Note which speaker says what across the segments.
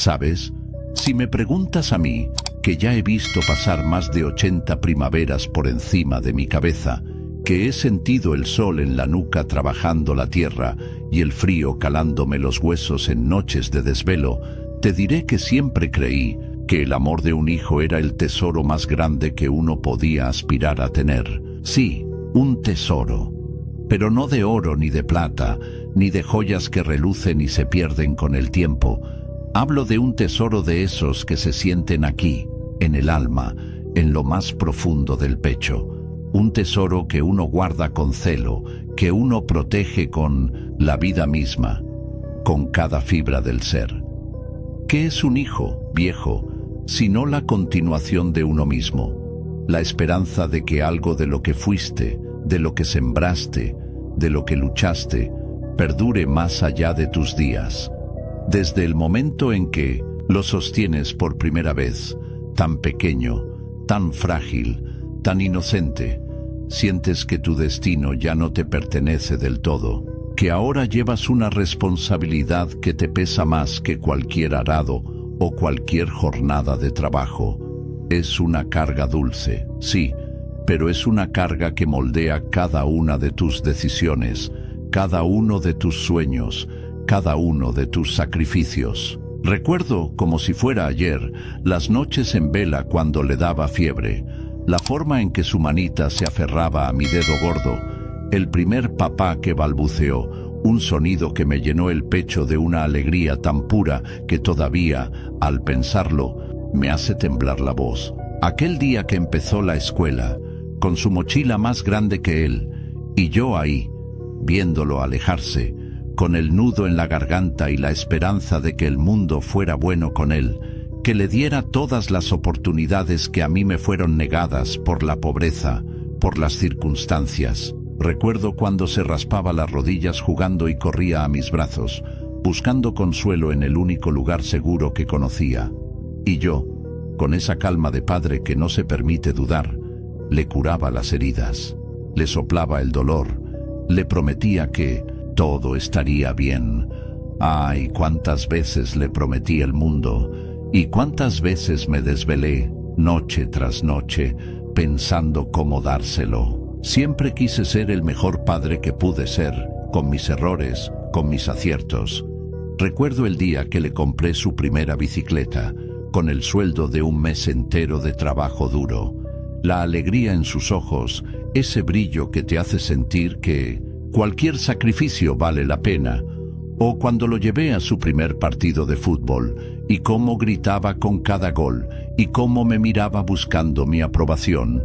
Speaker 1: ¿Sabes? Si me preguntas a mí, que ya he visto pasar más de 80 primaveras por encima de mi cabeza, que he sentido el sol en la nuca trabajando la tierra y el frío calándome los huesos en noches de desvelo, te diré que siempre creí que el amor de un hijo era el tesoro más grande que uno podía aspirar a tener. Sí, un tesoro, pero no de oro ni de plata, ni de joyas que relucen y se pierden con el tiempo. Hablo de un tesoro de esos que se sienten aquí, en el alma, en lo más profundo del pecho. Un tesoro que uno guarda con celo, que uno protege con la vida misma, con cada fibra del ser. ¿Qué es un hijo, viejo, sino la continuación de uno mismo? La esperanza de que algo de lo que fuiste, de lo que sembraste, de lo que luchaste, perdure más allá de tus días. Desde el momento en que lo sostienes por primera vez, tan pequeño, tan frágil, tan inocente, sientes que tu destino ya no te pertenece del todo, que ahora llevas una responsabilidad que te pesa más que cualquier arado o cualquier jornada de trabajo. Es una carga dulce, sí, pero es una carga que moldea cada una de tus decisiones, cada uno de tus sueños, cada uno de tus sacrificios. Recuerdo, como si fuera ayer, las noches en vela cuando le daba fiebre, la forma en que su manita se aferraba a mi dedo gordo, el primer papá que balbuceó, un sonido que me llenó el pecho de una alegría tan pura que todavía, al pensarlo, me hace temblar la voz. Aquel día que empezó la escuela, con su mochila más grande que él, y yo ahí, viéndolo alejarse, con el nudo en la garganta y la esperanza de que el mundo fuera bueno con él, que le diera todas las oportunidades que a mí me fueron negadas por la pobreza, por las circunstancias. Recuerdo cuando se raspaba las rodillas jugando y corría a mis brazos, buscando consuelo en el único lugar seguro que conocía. Y yo, con esa calma de padre que no se permite dudar, le curaba las heridas, le soplaba el dolor, le prometía que todo estaría bien. Ay, cuántas veces le prometí el mundo, y cuántas veces me desvelé, noche tras noche, pensando cómo dárselo. Siempre quise ser el mejor padre que pude ser, con mis errores, con mis aciertos. Recuerdo el día que le compré su primera bicicleta, con el sueldo de un mes entero de trabajo duro. La alegría en sus ojos, ese brillo que te hace sentir que cualquier sacrificio vale la pena. O cuando lo llevé a su primer partido de fútbol, y cómo gritaba con cada gol, y cómo me miraba buscando mi aprobación.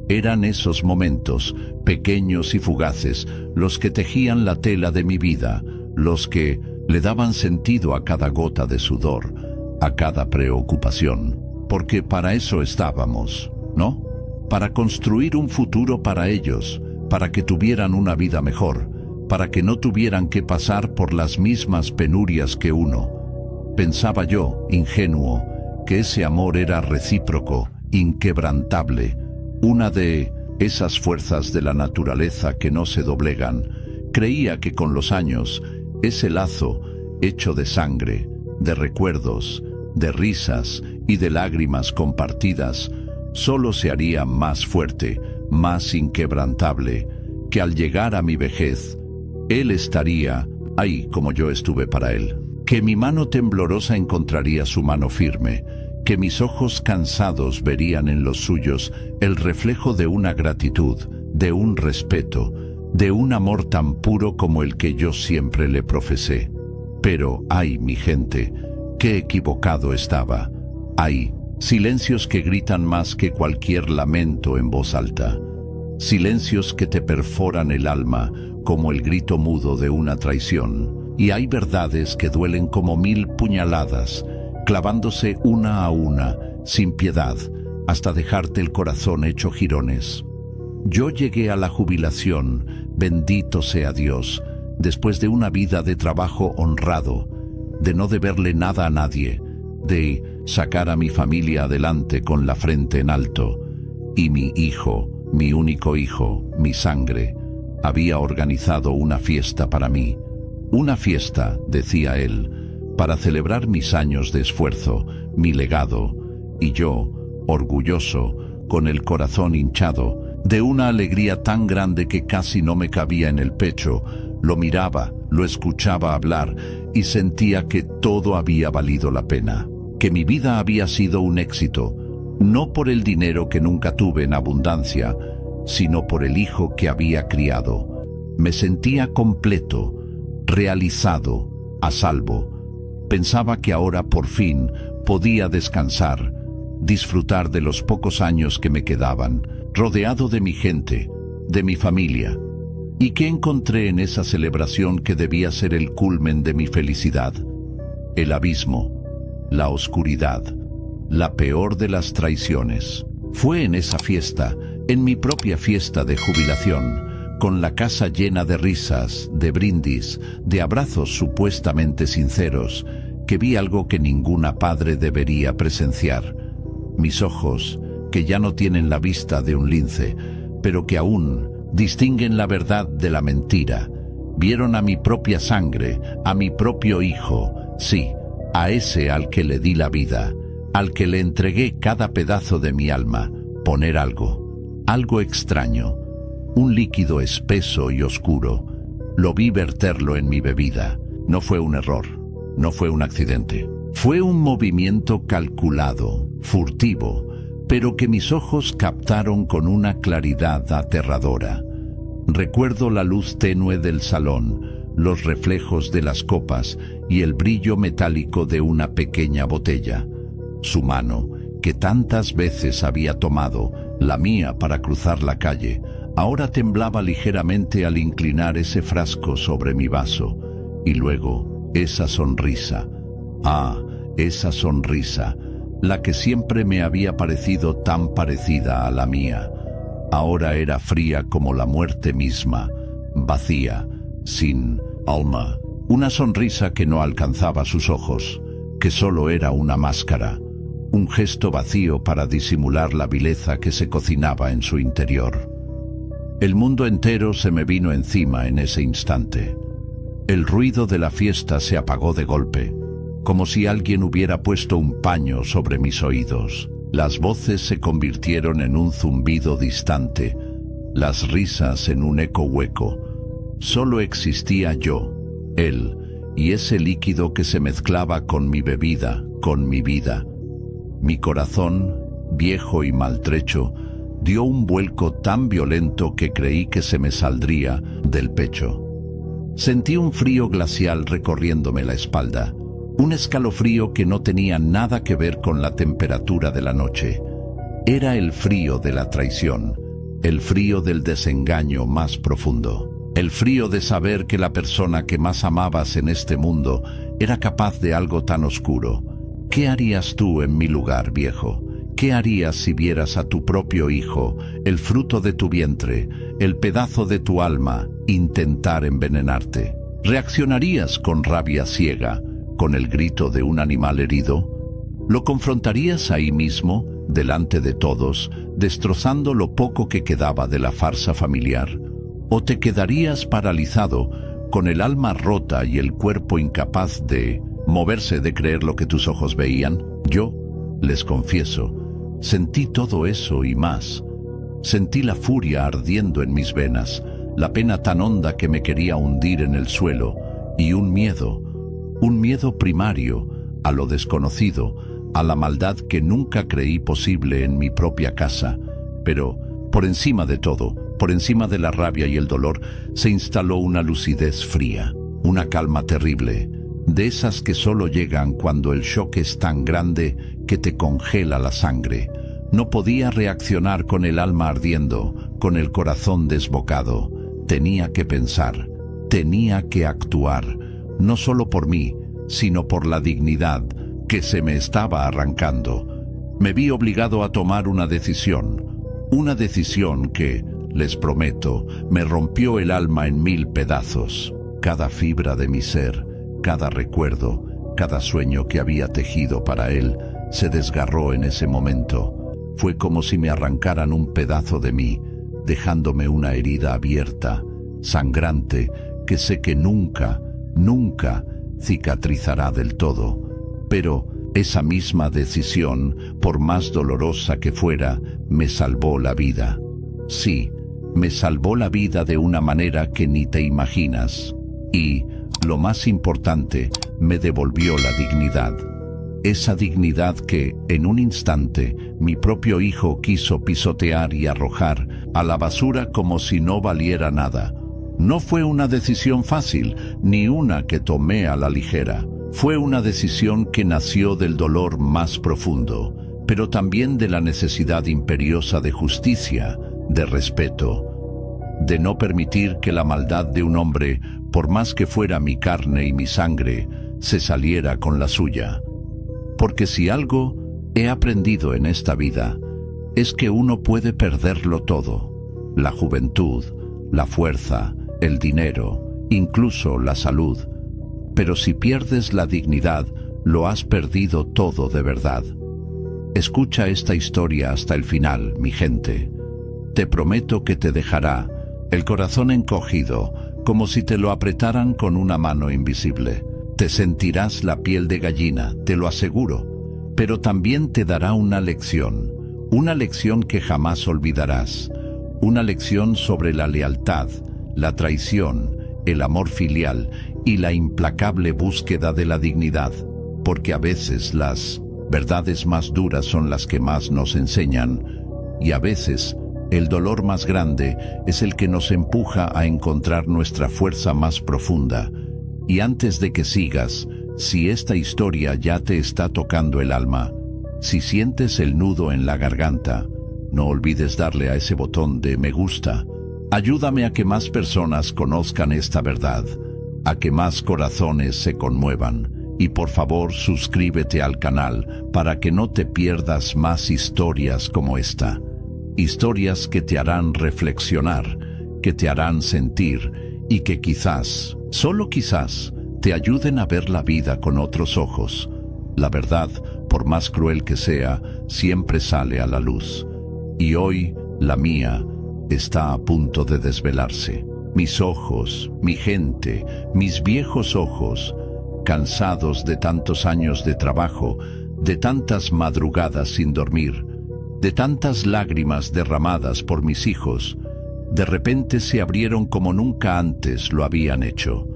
Speaker 1: Eran esos momentos, pequeños y fugaces, los que tejían la tela de mi vida, los que le daban sentido a cada gota de sudor, a cada preocupación. Porque para eso estábamos, ¿no? Para construir un futuro para ellos, para que tuvieran una vida mejor, para que no tuvieran que pasar por las mismas penurias que uno. Pensaba yo, ingenuo, que ese amor era recíproco, inquebrantable, una de esas fuerzas de la naturaleza que no se doblegan. Creía que con los años, ese lazo, hecho de sangre, de recuerdos, de risas y de lágrimas compartidas, solo se haría más fuerte, más inquebrantable, que al llegar a mi vejez, él estaría ahí como yo estuve para él, que mi mano temblorosa encontraría su mano firme, que mis ojos cansados verían en los suyos el reflejo de una gratitud, de un respeto, de un amor tan puro como el que yo siempre le profesé. Pero, ay, mi gente, qué equivocado estaba. Hay silencios que gritan más que cualquier lamento en voz alta. Silencios que te perforan el alma como el grito mudo de una traición. Y hay verdades que duelen como 1000 puñaladas, clavándose una a una, sin piedad, hasta dejarte el corazón hecho jirones. Yo llegué a la jubilación, bendito sea Dios, después de una vida de trabajo honrado, de no deberle nada a nadie, de sacar a mi familia adelante con la frente en alto. Y mi hijo, mi único hijo, mi sangre, había organizado una fiesta para mí. Una fiesta, decía él, para celebrar mis años de esfuerzo, mi legado, y yo, orgulloso, con el corazón hinchado, de una alegría tan grande que casi no me cabía en el pecho, lo miraba, lo escuchaba hablar y sentía que todo había valido la pena, que mi vida había sido un éxito, no por el dinero que nunca tuve en abundancia, sino por el hijo que había criado. Me sentía completo, realizado, a salvo. Pensaba que ahora por fin podía descansar, disfrutar de los pocos años que me quedaban, rodeado de mi gente, de mi familia. ¿Y qué encontré en esa celebración que debía ser el culmen de mi felicidad? El abismo, la oscuridad, la peor de las traiciones. Fue en esa fiesta, en mi propia fiesta de jubilación, con la casa llena de risas, de brindis, de abrazos supuestamente sinceros, que vi algo que ninguna padre debería presenciar. Mis ojos, que ya no tienen la vista de un lince, pero que aún distinguen la verdad de la mentira, vieron a mi propia sangre, a mi propio hijo, sí, a ese al que le di la vida, al que le entregué cada pedazo de mi alma, poner algo extraño, un líquido espeso y oscuro. Lo vi verterlo en mi bebida. No fue un error, no fue un accidente. Fue un movimiento calculado, furtivo, pero que mis ojos captaron con una claridad aterradora. Recuerdo la luz tenue del salón, los reflejos de las copas y el brillo metálico de una pequeña botella. Su mano, que tantas veces había tomado, la mía para cruzar la calle, ahora temblaba ligeramente al inclinar ese frasco sobre mi vaso. Y luego, esa sonrisa. Ah, esa sonrisa, la que siempre me había parecido tan parecida a la mía. Ahora era fría como la muerte misma, vacía, sin alma. Una sonrisa que no alcanzaba sus ojos, que solo era una máscara. Un gesto vacío para disimular la vileza que se cocinaba en su interior. El mundo entero se me vino encima en ese instante. El ruido de la fiesta se apagó de golpe, como si alguien hubiera puesto un paño sobre mis oídos. Las voces se convirtieron en un zumbido distante, las risas en un eco hueco. Solo existía yo, él, y ese líquido que se mezclaba con mi bebida, con mi vida. Mi corazón, viejo y maltrecho, dio un vuelco tan violento que creí que se me saldría del pecho. Sentí un frío glacial recorriéndome la espalda, un escalofrío que no tenía nada que ver con la temperatura de la noche. Era el frío de la traición, el frío del desengaño más profundo, el frío de saber que la persona que más amabas en este mundo era capaz de algo tan oscuro. ¿Qué harías tú en mi lugar, viejo? ¿Qué harías si vieras a tu propio hijo, el fruto de tu vientre, el pedazo de tu alma, intentar envenenarte? ¿Reaccionarías con rabia ciega, con el grito de un animal herido? ¿Lo confrontarías ahí mismo, delante de todos, destrozando lo poco que quedaba de la farsa familiar? ¿O te quedarías paralizado, con el alma rota y el cuerpo incapaz de moverse, de creer lo que tus ojos veían? Yo, les confieso, sentí todo eso y más. Sentí la furia ardiendo en mis venas, la pena tan honda que me quería hundir en el suelo, y un miedo primario a lo desconocido, a la maldad que nunca creí posible en mi propia casa. Pero, por encima de todo, por encima de la rabia y el dolor, se instaló una lucidez fría, una calma terrible, de esas que solo llegan cuando el shock es tan grande que te congela la sangre. No podía reaccionar con el alma ardiendo, con el corazón desbocado. Tenía que pensar, tenía que actuar, no solo por mí, sino por la dignidad que se me estaba arrancando. Me vi obligado a tomar una decisión que, les prometo, me rompió el alma en 1000 pedazos. Cada fibra de mi ser, cada recuerdo, cada sueño que había tejido para él, se desgarró en ese momento. Fue como si me arrancaran un pedazo de mí, dejándome una herida abierta, sangrante, que sé que nunca cicatrizará del todo, pero esa misma decisión, por más dolorosa que fuera, me salvó la vida. Sí, me salvó la vida de una manera que ni te imaginas. Y, lo más importante, me devolvió la dignidad. Esa dignidad que, en un instante, mi propio hijo quiso pisotear y arrojar a la basura como si no valiera nada. No fue una decisión fácil, ni una que tomé a la ligera. Fue una decisión que nació del dolor más profundo, pero también de la necesidad imperiosa de justicia, de respeto, de no permitir que la maldad de un hombre, por más que fuera mi carne y mi sangre, se saliera con la suya. Porque si algo he aprendido en esta vida, es que uno puede perderlo todo: la juventud, la fuerza, el dinero, incluso la salud. Pero si pierdes la dignidad, lo has perdido todo de verdad. Escucha esta historia hasta el final, mi gente. Te prometo que te dejará el corazón encogido, como si te lo apretaran con una mano invisible. Te sentirás la piel de gallina, te lo aseguro, pero también te dará una lección que jamás olvidarás, una lección sobre la lealtad, la traición, el amor filial y la implacable búsqueda de la dignidad, porque a veces las verdades más duras son las que más nos enseñan, y a veces el dolor más grande es el que nos empuja a encontrar nuestra fuerza más profunda. Y antes de que sigas, si esta historia ya te está tocando el alma, si sientes el nudo en la garganta, no olvides darle a ese botón de me gusta. Ayúdame a que más personas conozcan esta verdad, a que más corazones se conmuevan. Y por favor, suscríbete al canal para que no te pierdas más historias como esta. Historias que te harán reflexionar, que te harán sentir y que quizás, solo quizás, te ayuden a ver la vida con otros ojos. La verdad, por más cruel que sea, siempre sale a la luz. Y hoy, la mía, está a punto de desvelarse. Mis ojos, mi gente, mis viejos ojos, cansados de tantos años de trabajo, de tantas madrugadas sin dormir, de tantas lágrimas derramadas por mis hijos, de repente se abrieron como nunca antes lo habían hecho.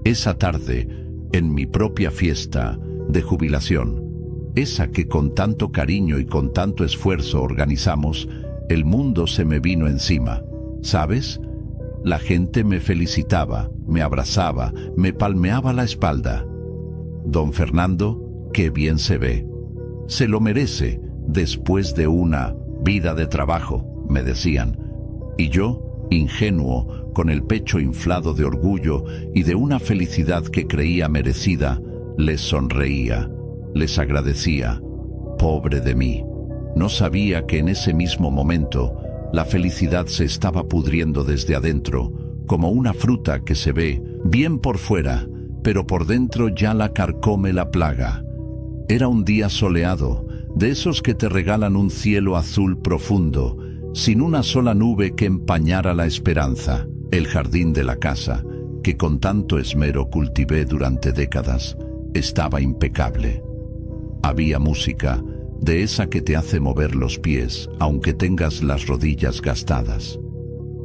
Speaker 1: Esa tarde, en mi propia fiesta de jubilación, esa que con tanto cariño y con tanto esfuerzo organizamos, el mundo se me vino encima. ¿Sabes? La gente me felicitaba, me abrazaba, me palmeaba la espalda. Don Fernando, qué bien se ve. Se lo merece después de una vida de trabajo, me decían. Y yo, ingenuo, con el pecho inflado de orgullo y de una felicidad que creía merecida, les sonreía, les agradecía. Pobre de mí. No sabía que en ese mismo momento la felicidad se estaba pudriendo desde adentro, como una fruta que se ve bien por fuera, pero por dentro ya la carcome la plaga. Era un día soleado, de esos que te regalan un cielo azul profundo, sin una sola nube que empañara la esperanza. El jardín de la casa, que con tanto esmero cultivé durante décadas, estaba impecable. Había música, de esa que te hace mover los pies, aunque tengas las rodillas gastadas.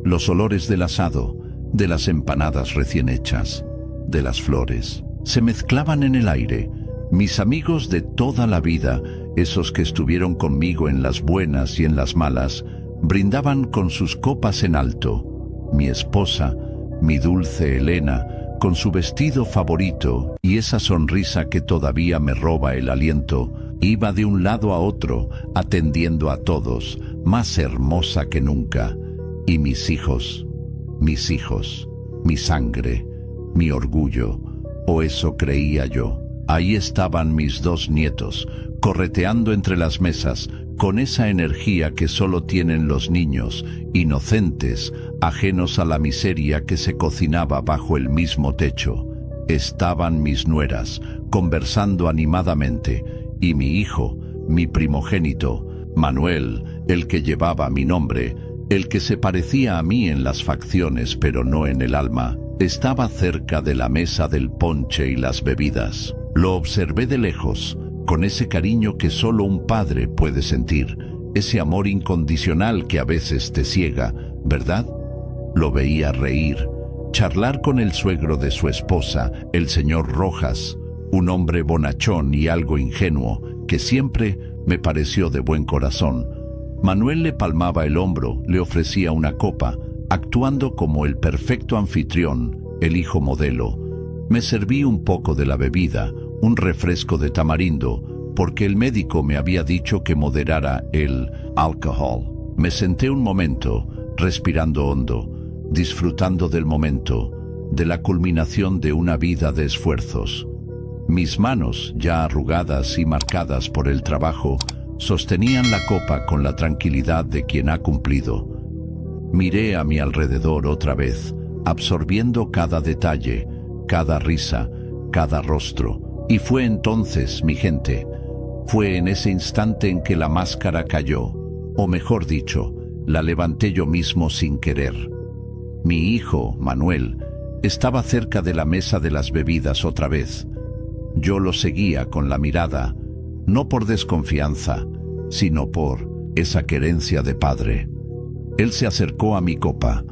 Speaker 1: Los olores del asado, de las empanadas recién hechas, de las flores, se mezclaban en el aire. Mis amigos de toda la vida, esos que estuvieron conmigo en las buenas y en las malas, brindaban con sus copas en alto. Mi esposa, mi dulce Elena, con su vestido favorito y esa sonrisa que todavía me roba el aliento, iba de un lado a otro, atendiendo a todos, más hermosa que nunca. Y mis hijos, mi sangre, mi orgullo, o eso creía yo. Ahí estaban mis dos nietos, correteando entre las mesas, con esa energía que solo tienen los niños, inocentes, ajenos a la miseria que se cocinaba bajo el mismo techo. Estaban mis nueras, conversando animadamente, y mi hijo, mi primogénito, Manuel, el que llevaba mi nombre, el que se parecía a mí en las facciones pero no en el alma, Estaba cerca de la mesa del ponche y las bebidas. Lo observé de lejos, con ese cariño que solo un padre puede sentir, ese amor incondicional que a veces te ciega, ¿verdad? Lo veía reír, charlar con el suegro de su esposa, el señor Rojas, un hombre bonachón y algo ingenuo, que siempre me pareció de buen corazón. Manuel le palmaba el hombro, le ofrecía una copa, actuando como el perfecto anfitrión, el hijo modelo. Me serví un poco de la bebida, un refresco de tamarindo, porque el médico me había dicho que moderara el alcohol. Me senté un momento, respirando hondo, disfrutando del momento, de la culminación de una vida de esfuerzos. Mis manos, ya arrugadas y marcadas por el trabajo, sostenían la copa con la tranquilidad de quien ha cumplido. Miré a mi alrededor otra vez, absorbiendo cada detalle, cada risa, cada rostro. Y fue entonces, mi gente, fue en ese instante en que la máscara cayó, o mejor dicho, la levanté yo mismo sin querer. Mi hijo, Manuel, estaba cerca de la mesa de las bebidas otra vez. Yo lo seguía con la mirada, no por desconfianza, sino por esa querencia de padre. Él se acercó a mi copa,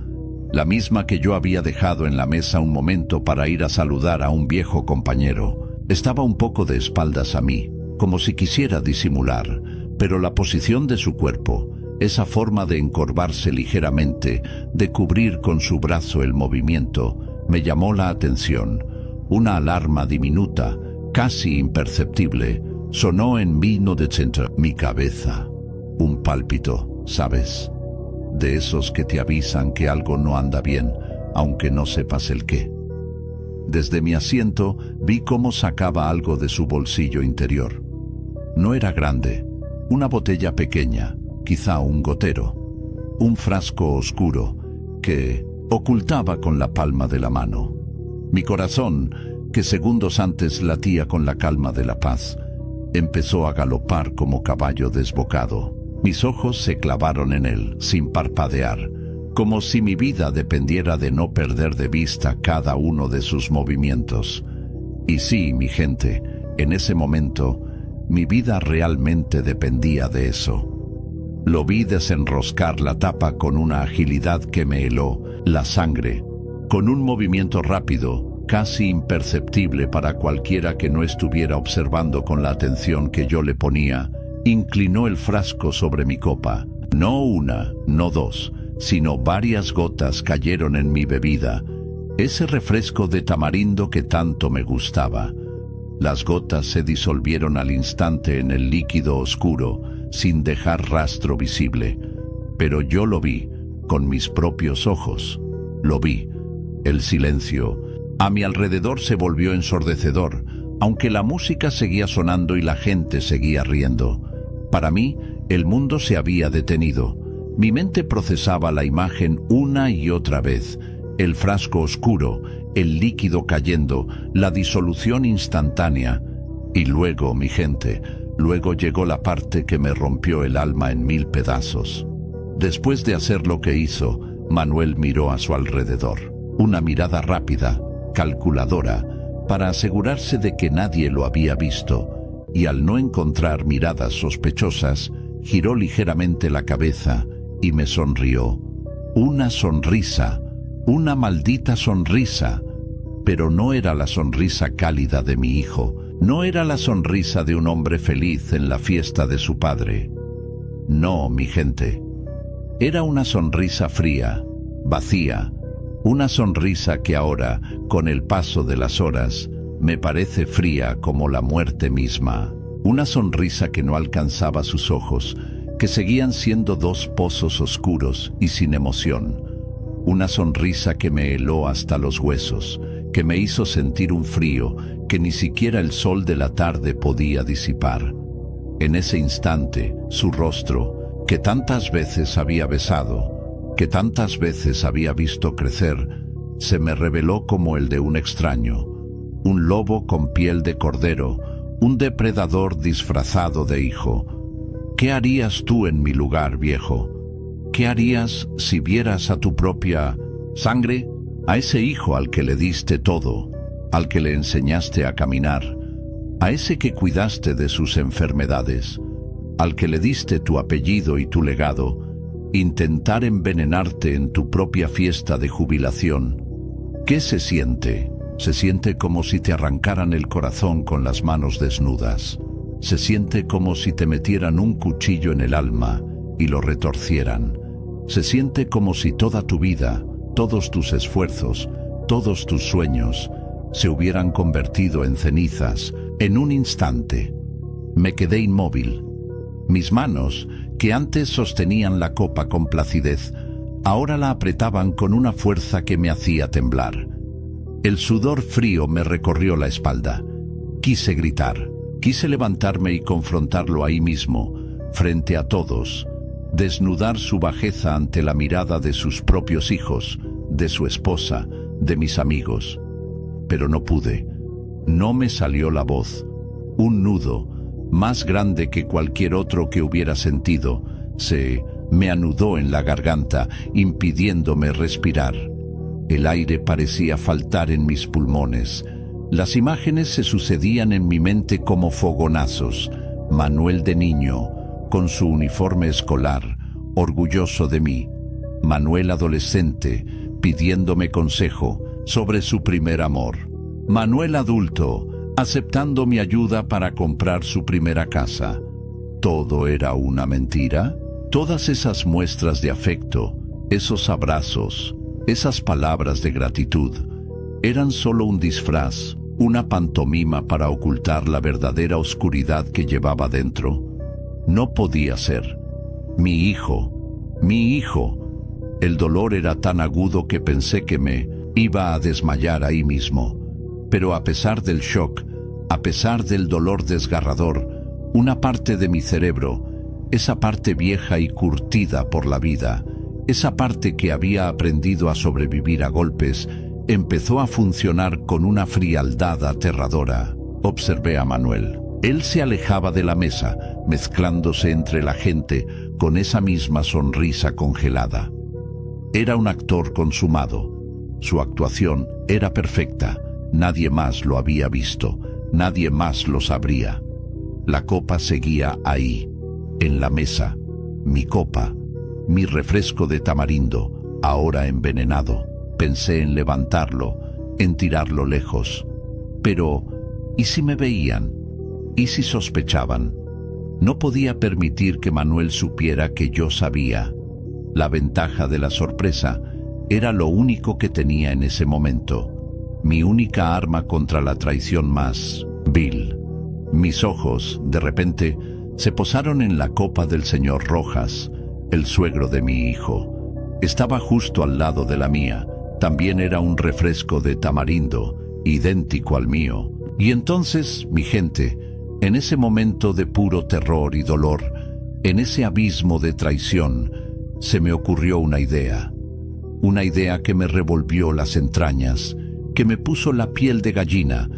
Speaker 1: la misma que yo había dejado en la mesa un momento para ir a saludar a un viejo compañero. Estaba un poco de espaldas a mí, como si quisiera disimular, pero la posición de su cuerpo, esa forma de encorvarse ligeramente, de cubrir con su brazo el movimiento, me llamó la atención. Una alarma diminuta, casi imperceptible, sonó en mi cabeza. Un pálpito, ¿sabes? De esos que te avisan que algo no anda bien, aunque no sepas el qué. Desde mi asiento vi cómo sacaba algo de su bolsillo interior. No era grande, una botella pequeña, quizá un gotero, un frasco oscuro que ocultaba con la palma de la mano. Mi corazón, que segundos antes latía con la calma de la paz, empezó a galopar como caballo desbocado. Mis ojos se clavaron en él, sin parpadear, como si mi vida dependiera de no perder de vista cada uno de sus movimientos. Y sí, mi gente, en ese momento, mi vida realmente dependía de eso. Lo vi desenroscar la tapa con una agilidad que me heló la sangre, con un movimiento rápido, casi imperceptible para cualquiera que no estuviera observando con la atención que yo le ponía. Inclinó el frasco sobre mi copa. No una, no dos, sino varias gotas cayeron en mi bebida, ese refresco de tamarindo que tanto me gustaba. Las gotas se disolvieron al instante en el líquido oscuro, sin dejar rastro visible. Pero yo lo vi, con mis propios ojos. Lo vi. El silencio a mi alrededor se volvió ensordecedor, aunque la música seguía sonando y la gente seguía riendo. Para mí, el mundo se había detenido. Mi mente procesaba la imagen una y otra vez. El frasco oscuro, el líquido cayendo, la disolución instantánea. Y luego, mi gente, luego llegó la parte que me rompió el alma en 1000 pedazos. Después de hacer lo que hizo, Manuel miró a su alrededor. Una mirada rápida, calculadora, para asegurarse de que nadie lo había visto. Y al no encontrar miradas sospechosas, giró ligeramente la cabeza y me sonrió. Una sonrisa, una maldita sonrisa. Pero no era la sonrisa cálida de mi hijo, no era la sonrisa de un hombre feliz en la fiesta de su padre. No, mi gente. Era una sonrisa fría, vacía, una sonrisa que ahora, con el paso de las horas, me parece fría como la muerte misma. Una sonrisa que no alcanzaba sus ojos, que seguían siendo dos pozos oscuros y sin emoción. Una sonrisa que me heló hasta los huesos, que me hizo sentir un frío que ni siquiera el sol de la tarde podía disipar. En ese instante, su rostro, que tantas veces había besado, que tantas veces había visto crecer, se me reveló como el de un extraño, un lobo con piel de cordero, un depredador disfrazado de hijo. ¿Qué harías tú en mi lugar, viejo? ¿Qué harías si vieras a tu propia sangre? a ese hijo al que le diste todo, al que le enseñaste a caminar, a ese que cuidaste de sus enfermedades, al que le diste tu apellido y tu legado, intentar envenenarte en tu propia fiesta de jubilación. ¿Qué se siente? Se siente como si te arrancaran el corazón con las manos desnudas. Se siente como si te metieran un cuchillo en el alma y lo retorcieran. Se siente como si toda tu vida, todos tus esfuerzos, todos tus sueños, se hubieran convertido en cenizas en un instante. Me quedé inmóvil. Mis manos, que antes sostenían la copa con placidez, ahora la apretaban con una fuerza que me hacía temblar. El sudor frío me recorrió la espalda. Quise gritar, quise levantarme y confrontarlo ahí mismo, frente a todos, desnudar su bajeza ante la mirada de sus propios hijos, de su esposa, de mis amigos. Pero no pude. No me salió la voz. Un nudo, más grande que cualquier otro que hubiera sentido, se me anudó en la garganta, impidiéndome respirar. El aire parecía faltar en mis pulmones. Las imágenes se sucedían en mi mente como fogonazos. Manuel de niño, con su uniforme escolar, orgulloso de mí. Manuel adolescente, pidiéndome consejo sobre su primer amor. Manuel adulto, aceptando mi ayuda para comprar su primera casa. ¿Todo era una mentira? Todas esas muestras de afecto, esos abrazos, esas palabras de gratitud, eran solo un disfraz, una pantomima para ocultar la verdadera oscuridad que llevaba dentro. No podía ser. Mi hijo, mi hijo. El dolor era tan agudo que pensé que me iba a desmayar ahí mismo. Pero a pesar del shock, a pesar del dolor desgarrador, una parte de mi cerebro, esa parte vieja y curtida por la vida, esa parte que había aprendido a sobrevivir a golpes, empezó a funcionar con una frialdad aterradora. Observé a Manuel. Él se alejaba de la mesa, mezclándose entre la gente con esa misma sonrisa congelada. Era un actor consumado. Su actuación era perfecta. Nadie más lo había visto. Nadie más lo sabría. La copa seguía ahí, en la mesa. Mi copa, mi refresco de tamarindo, ahora envenenado. Pensé en levantarlo, en tirarlo lejos. Pero, ¿y si me veían? ¿Y si sospechaban? No podía permitir que Manuel supiera que yo sabía. La ventaja de la sorpresa era lo único que tenía en ese momento. Mi única arma contra la traición más vil. Mis ojos, de repente, se posaron en la copa del señor Rojas, el suegro de mi hijo. Estaba justo al lado de la mía. También era un refresco de tamarindo, idéntico al mío. Y entonces, mi gente, en ese momento de puro terror y dolor, en ese abismo de traición, se me ocurrió una idea que me revolvió las entrañas, que me puso la piel de gallina,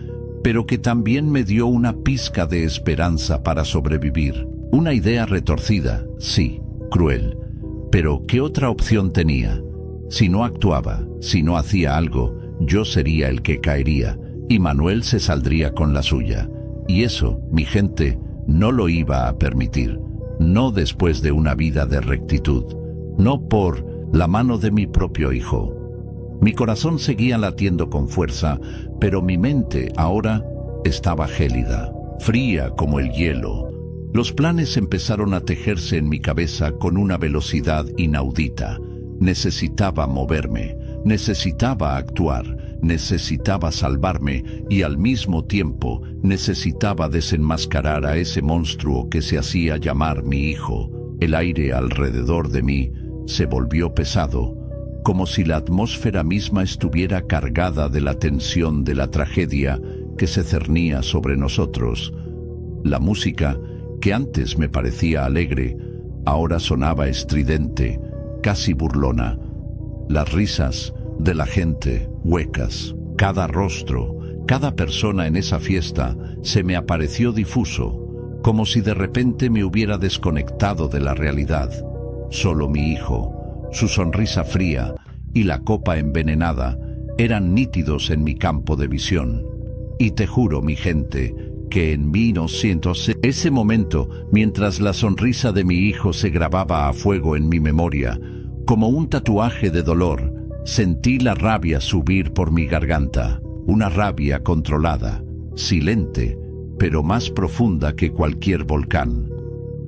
Speaker 1: pero que también me dio una pizca de esperanza para sobrevivir. Una idea retorcida, sí, cruel, pero ¿qué otra opción tenía? Si no actuaba, si no hacía algo, yo sería el que caería, y Manuel se saldría con la suya. Y eso, mi gente, no lo iba a permitir. No después de una vida de rectitud. No por la mano de mi propio hijo. Mi corazón seguía latiendo con fuerza, pero mi mente ahora estaba gélida, fría como el hielo. Los planes empezaron a tejerse en mi cabeza con una velocidad inaudita. Necesitaba moverme, necesitaba actuar, necesitaba salvarme y al mismo tiempo necesitaba desenmascarar a ese monstruo que se hacía llamar mi hijo. El aire alrededor de mí se volvió pesado, como si la atmósfera misma estuviera cargada de la tensión de la tragedia que se cernía sobre nosotros. La música, que antes me parecía alegre, ahora sonaba estridente, casi burlona. Las risas de la gente, huecas. Cada rostro, cada persona en esa fiesta se me apareció difuso, como si de repente me hubiera desconectado de la realidad. Solo mi hijo, su sonrisa fría y la copa envenenada eran nítidos en mi campo de visión. Y te juro, mi gente, que en 1900, ese momento, mientras la sonrisa de mi hijo se grababa a fuego en mi memoria, como un tatuaje de dolor, sentí la rabia subir por mi garganta, una rabia controlada, silente, pero más profunda que cualquier volcán.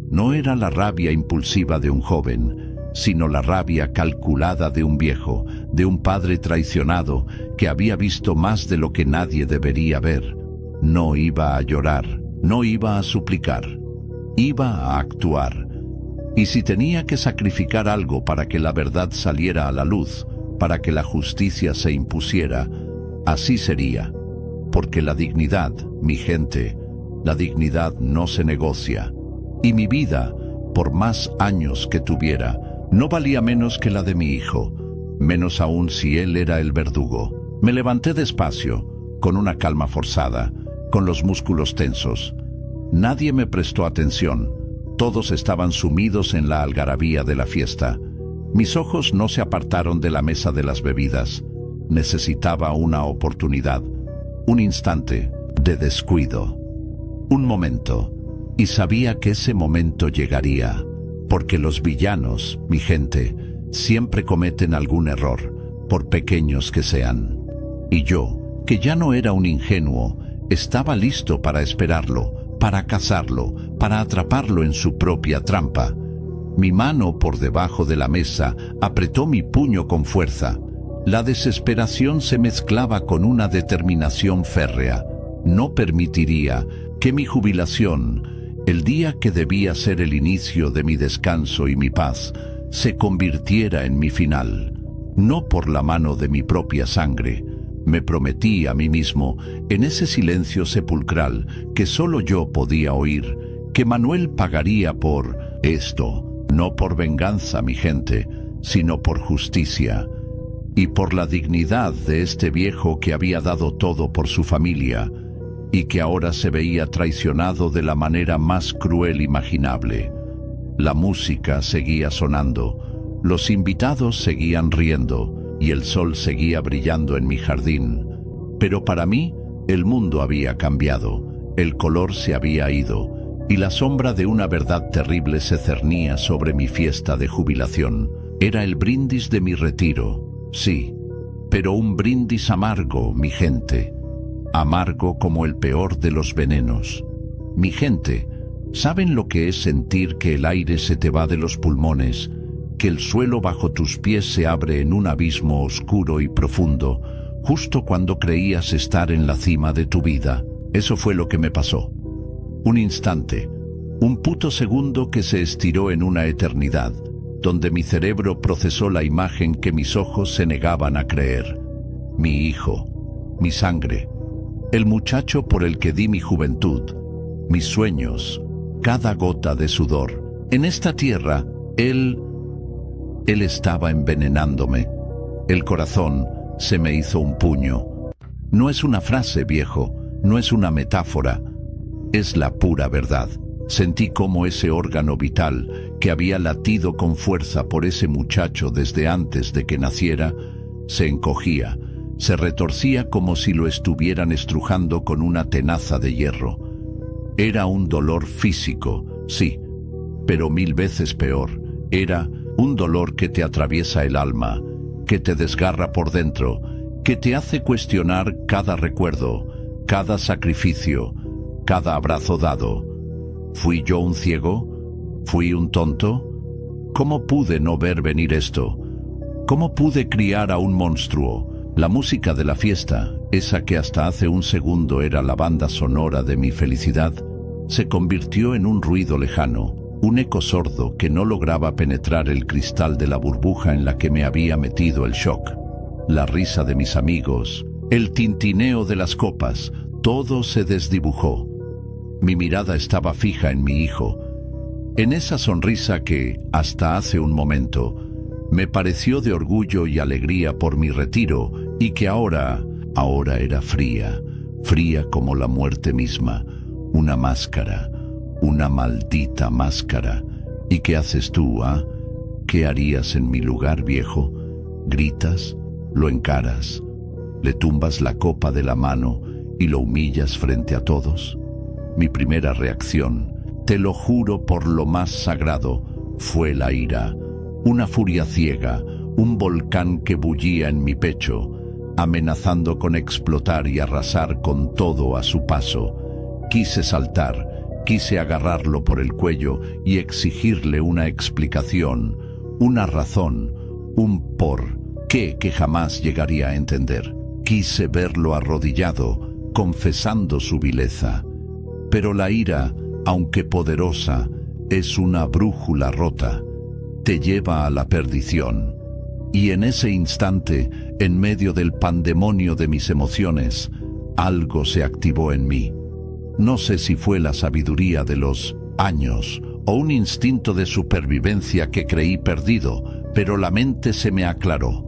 Speaker 1: No era la rabia impulsiva de un joven, sino la rabia calculada de un viejo, de un padre traicionado que había visto más de lo que nadie debería ver. No iba a llorar, no iba a suplicar, iba a actuar. Y si tenía que sacrificar algo para que la verdad saliera a la luz, para que la justicia se impusiera, así sería. Porque la dignidad, mi gente, la dignidad no se negocia. Y mi vida, por más años que tuviera, no valía menos que la de mi hijo, menos aún si él era el verdugo. Me levanté despacio, con una calma forzada, con los músculos tensos. Nadie me prestó atención, todos estaban sumidos en la algarabía de la fiesta. Mis ojos no se apartaron de la mesa de las bebidas. Necesitaba una oportunidad, un instante de descuido, un momento, y sabía que ese momento llegaría, porque los villanos, mi gente, siempre cometen algún error, por pequeños que sean. Y yo, que ya no era un ingenuo, estaba listo para esperarlo, para cazarlo, para atraparlo en su propia trampa. Mi mano por debajo de la mesa apretó mi puño con fuerza. La desesperación se mezclaba con una determinación férrea. No permitiría que mi jubilación, el día que debía ser el inicio de mi descanso y mi paz, se convirtiera en mi final. No por la mano de mi propia sangre. Me prometí a mí mismo, en ese silencio sepulcral que solo yo podía oír, que Manuel pagaría por esto, no por venganza, mi gente, sino por justicia, y por la dignidad de este viejo que había dado todo por su familia, y que ahora se veía traicionado de la manera más cruel imaginable. La música seguía sonando, los invitados seguían riendo, y el sol seguía brillando en mi jardín. Pero para mí, el mundo había cambiado, el color se había ido, y la sombra de una verdad terrible se cernía sobre mi fiesta de jubilación. Era el brindis de mi retiro, sí, pero un brindis amargo, mi gente, amargo como el peor de los venenos. Mi gente, ¿saben lo que es sentir que el aire se te va de los pulmones, que el suelo bajo tus pies se abre en un abismo oscuro y profundo, justo cuando creías estar en la cima de tu vida? Eso fue lo que me pasó. Un instante, un puto segundo que se estiró en una eternidad, donde mi cerebro procesó la imagen que mis ojos se negaban a creer. Mi hijo, mi sangre, el muchacho por el que di mi juventud, mis sueños, cada gota de sudor. En esta tierra, él estaba envenenándome. El corazón se me hizo un puño. No es una frase, viejo, no es una metáfora. Es la pura verdad. Sentí cómo ese órgano vital, que había latido con fuerza por ese muchacho desde antes de que naciera, se encogía, se retorcía como si lo estuvieran estrujando con una tenaza de hierro. Era un dolor físico, sí, pero 1000 veces peor. Era un dolor que te atraviesa el alma, que te desgarra por dentro, que te hace cuestionar cada recuerdo, cada sacrificio, cada abrazo dado. ¿Fui yo un ciego? ¿Fui un tonto? ¿Cómo pude no ver venir esto? ¿Cómo pude criar a un monstruo? La música de la fiesta, esa que hasta hace un segundo era la banda sonora de mi felicidad, se convirtió en un ruido lejano, un eco sordo que no lograba penetrar el cristal de la burbuja en la que me había metido el shock. La risa de mis amigos, el tintineo de las copas, todo se desdibujó. Mi mirada estaba fija en mi hijo, en esa sonrisa que, hasta hace un momento, me pareció de orgullo y alegría por mi retiro y que ahora era fría, fría como la muerte misma, una máscara, una maldita máscara. ¿Y qué haces tú, ah? ¿Qué harías en mi lugar, viejo? ¿Gritas? ¿Lo encaras? ¿Le tumbas la copa de la mano y lo humillas frente a todos? Mi primera reacción, te lo juro por lo más sagrado, fue la ira. Una furia ciega, un volcán que bullía en mi pecho, amenazando con explotar y arrasar con todo a su paso. Quise saltar, quise agarrarlo por el cuello y exigirle una explicación, una razón, un por qué que jamás llegaría a entender. Quise verlo arrodillado, confesando su vileza. Pero la ira, aunque poderosa, es una brújula rota. Te lleva a la perdición. Y en ese instante, en medio del pandemonio de mis emociones, algo se activó en mí. No sé si fue la sabiduría de los años o un instinto de supervivencia que creí perdido, pero la mente se me aclaró.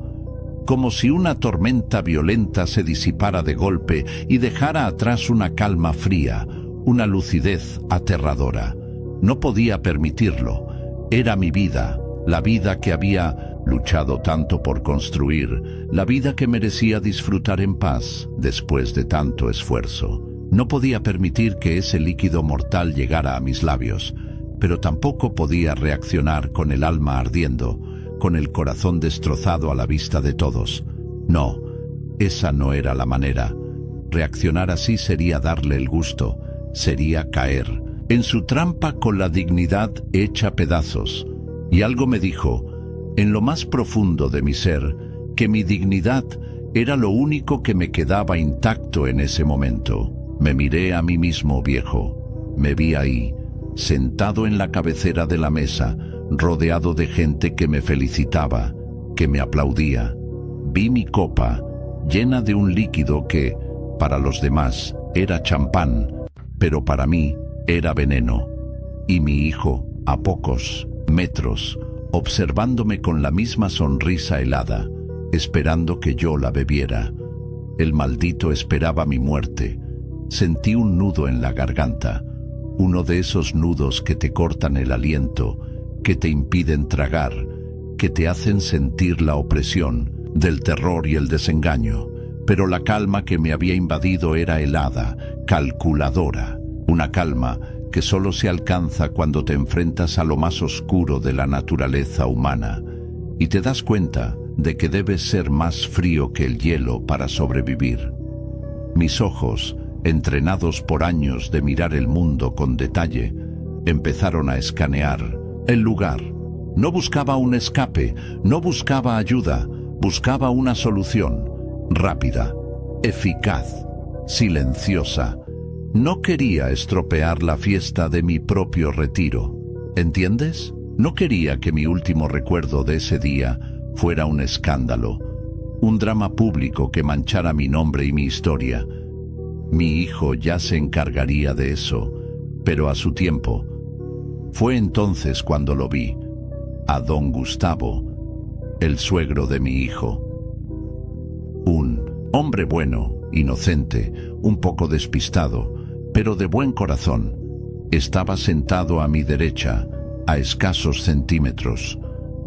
Speaker 1: Como si una tormenta violenta se disipara de golpe y dejara atrás una calma fría, una lucidez aterradora. No podía permitirlo. Era mi vida, la vida que había luchado tanto por construir, la vida que merecía disfrutar en paz después de tanto esfuerzo. No podía permitir que ese líquido mortal llegara a mis labios, pero tampoco podía reaccionar con el alma ardiendo, con el corazón destrozado a la vista de todos. No, esa no era la manera. Reaccionar así sería darle el gusto, sería caer en su trampa con la dignidad hecha pedazos. Y algo me dijo, en lo más profundo de mi ser, que mi dignidad era lo único que me quedaba intacto en ese momento. Me miré a mí mismo viejo. Me vi ahí, sentado en la cabecera de la mesa, rodeado de gente que me felicitaba, que me aplaudía. Vi mi copa, llena de un líquido que, para los demás, era champán, pero para mí era veneno. Y mi hijo, a pocos metros, observándome con la misma sonrisa helada, esperando que yo la bebiera. El maldito esperaba mi muerte. Sentí un nudo en la garganta, uno de esos nudos que te cortan el aliento, que te impiden tragar, que te hacen sentir la opresión del terror y el desengaño. Pero la calma que me había invadido era helada, calculadora, una calma que solo se alcanza cuando te enfrentas a lo más oscuro de la naturaleza humana y te das cuenta de que debes ser más frío que el hielo para sobrevivir. Mis ojos, entrenados por años de mirar el mundo con detalle, empezaron a escanear el lugar. No buscaba un escape, no buscaba ayuda, buscaba una solución rápida, eficaz, silenciosa. No quería estropear la fiesta de mi propio retiro. ¿Entiendes? No quería que mi último recuerdo de ese día fuera un escándalo, un drama público que manchara mi nombre y mi historia. Mi hijo ya se encargaría de eso, pero a su tiempo. Fue entonces cuando lo vi, a don Gustavo, el suegro de mi hijo. Un hombre bueno, inocente, un poco despistado, pero de buen corazón. Estaba sentado a mi derecha, a escasos centímetros.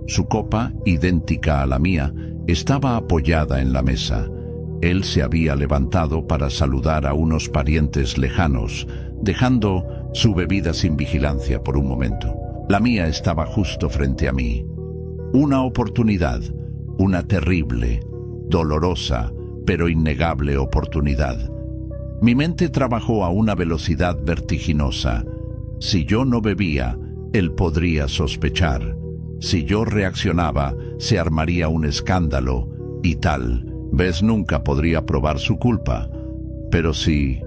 Speaker 1: Su copa, idéntica a la mía, estaba apoyada en la mesa. Él se había levantado para saludar a unos parientes lejanos, dejando su bebida sin vigilancia por un momento. La mía estaba justo frente a mí. Una oportunidad, una terrible, dolorosa, pero innegable oportunidad. Mi mente trabajó a una velocidad vertiginosa. Si yo no bebía, él podría sospechar. Si yo reaccionaba, se armaría un escándalo y tal vez nunca podría probar su culpa. Pero si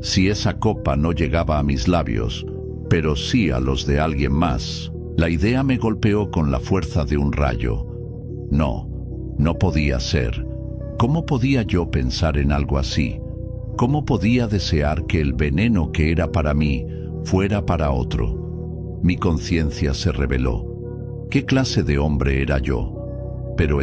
Speaker 1: esa copa no llegaba a mis labios, pero sí a los de alguien más, la idea me golpeó con la fuerza de un rayo. No podía ser. ¿Cómo podía yo pensar en algo así? ¿Cómo podía desear que el veneno que era para mí fuera para otro? Mi conciencia se rebeló. ¿Qué clase de hombre era yo? Pero